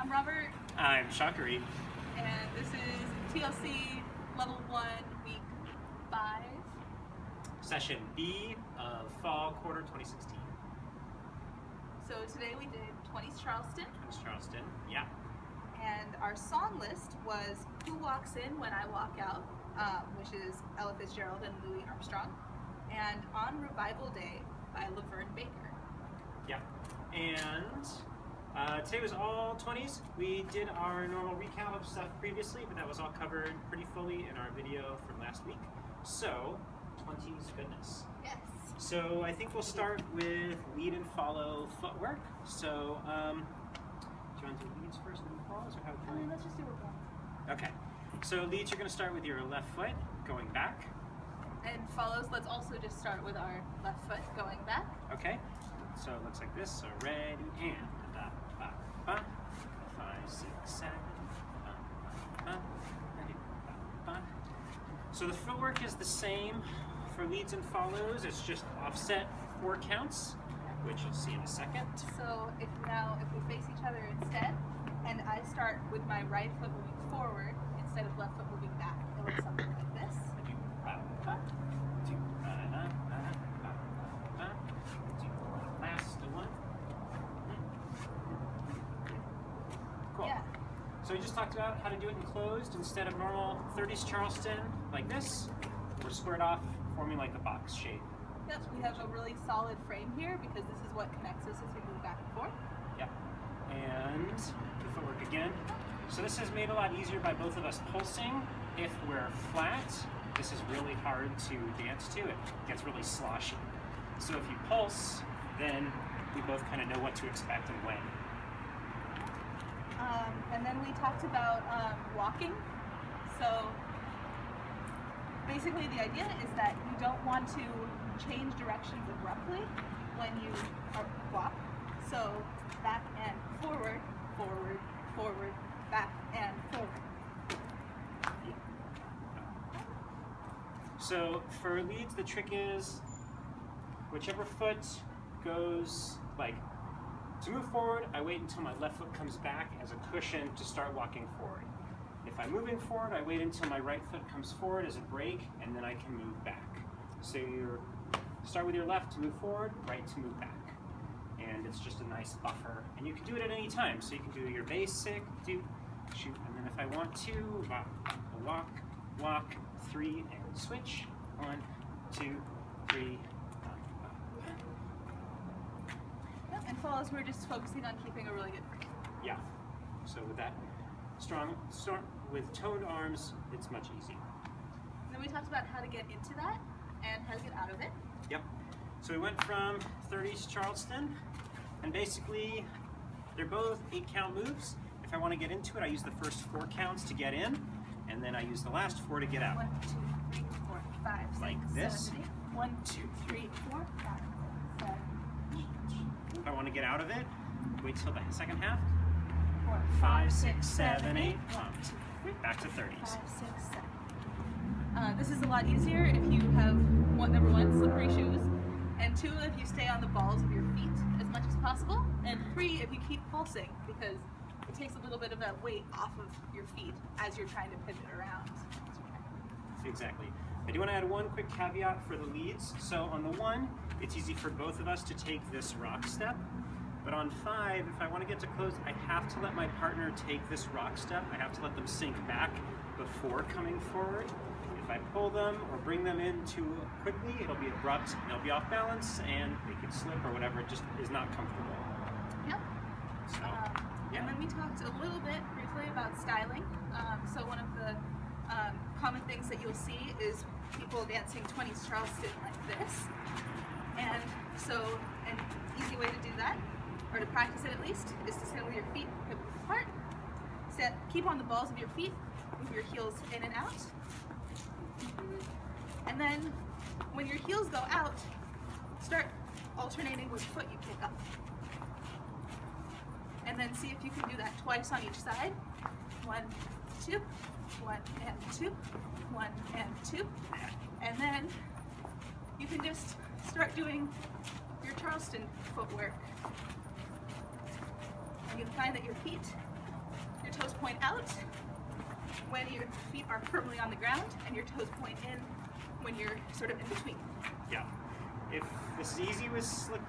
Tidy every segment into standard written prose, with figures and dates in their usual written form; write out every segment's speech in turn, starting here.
I'm Robert. I'm Shakari. And this is TLC Level 1, Week 5. Session B of Fall Quarter 2016. So today we did 20s Charleston. 20s Charleston, yeah. And our song list was Who Walks In When I Walk Out, which is Ella Fitzgerald and Louis Armstrong. And On Revival Day by Laverne Baker. Yeah. And today was all 20s. We did our normal recap of stuff previously, but that was all covered pretty fully in our video from last week. So, 20s goodness. Yes. So I think we'll start with lead and follow footwork. So, do you want to do leads first and then follows, or how would you like? Let's just do it. Okay. So leads, you're going to start with your left foot going back. And follows, let's also just start with our left foot going back. Okay. So it looks like this. So ready and ba ba ba, 5, 6, 7. Ba, ba, ba, ready, ba, ba. So the footwork is the same for leads and follows. It's just offset 4 counts, which you'll see in a second. So if we face each other instead, and I start with my right foot moving forward instead of left foot moving back, it looks something like this. Last one. Cool. Yeah. So we just talked about how to do it enclosed instead of normal 30s Charleston like this. We're squared off, forming like a box shape. Yep, we have a really solid frame here because this is what connects us as we move back and forth. Yep. And the footwork again. So this is made a lot easier by both of us pulsing. If we're flat, this is really hard to dance to. It gets really sloshy. So if you pulse, then we both kind of know what to expect and when. And then we talked about walking. So basically the idea is that you don't want to change directions abruptly when you walk. So back and forward, forward, forward, back and forward. So for leads, the trick is whichever foot goes, like, to move forward, I wait until my left foot comes back as a cushion to start walking forward. If I'm moving forward, I wait until my right foot comes forward as a break, and then I can move back. So you start with your left to move forward, right to move back. And it's just a nice buffer. And you can do it at any time. So you can do your basic, do, shoot, and then if I want to, walk, walk, 3, and switch. 1, 2, 3. And follows, we're just focusing on keeping a really good frame. Yeah. So with that strong, with toned arms, it's much easier. And then we talked about how to get into that and how to get out of it. Yep. So we went from 30s Charleston, and basically they're both 8-count moves. If I want to get into it, I use the first 4 counts to get in, and then I use the last 4 to get out. 1, 2, 3, 4, 5, 6, Like this. 7, 8. 1, 2, 3, 4, 5, 7, 8. If I want to get out of it, wait till the second half. 4, 5, 6, 7, 8. 1, 2, 3. Back to 30s. 5, 6, 7. This is a lot easier if you have, number 1, slippery shoes, and 2, if you stay on the balls of your feet as much as possible, and 3, if you keep pulsing, because it takes a little bit of that weight off of your feet as you're trying to pivot around. Exactly. I do want to add one quick caveat for the leads. So on the 1, it's easy for both of us to take this rock step. But on 5, if I want to get to close, I have to let my partner take this rock step. I have to let them sink back before coming forward. If I pull them or bring them in too quickly, it'll be abrupt, and they'll be off balance, and they could slip or whatever. It just is not comfortable. Yep. So, yeah. And then we talked a little bit briefly about styling. So one of the common things that you'll see is people dancing 20s Charleston like this. And so an easy way to do that, or to practice it at least, is to sit with your feet hip width apart. Keep on the balls of your feet, move your heels in and out. And then when your heels go out, start alternating which foot you pick up. And then see if you can do that twice on each side. 1, 2, 1 and 2, 1 and 2. And then you can just start doing your Charleston footwork. And you'll find that your feet Your toes point out when your feet are firmly on the ground, and your toes point in when you're sort of in between. Yeah. If this is easy with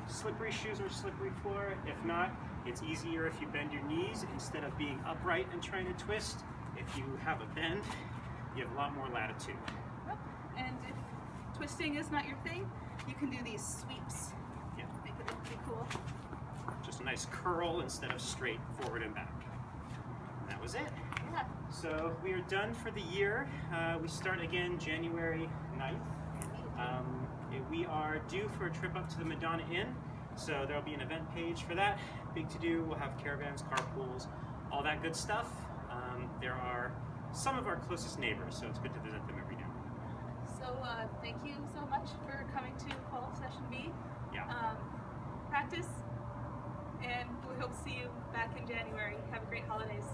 slippery shoes or slippery floor, if not, it's easier if you bend your knees instead of being upright and trying to twist. If you have a bend, you have a lot more latitude. Yep. And if twisting is not your thing, you can do these sweeps. Yeah. Make it look pretty cool. Just a nice curl instead of straight forward and back. And that was it. Yeah. So we are done for the year. We start again January 9th. We are due for a trip up to the Madonna Inn, so there'll be an event page for that. Big to do. We'll have caravans, carpools, all that good stuff. There are some of our closest neighbors, so it's good to visit them every now and then. So thank you so much for coming to Fall Session B. Yeah. Practice, and we hope to see you back in January. Have a great holidays.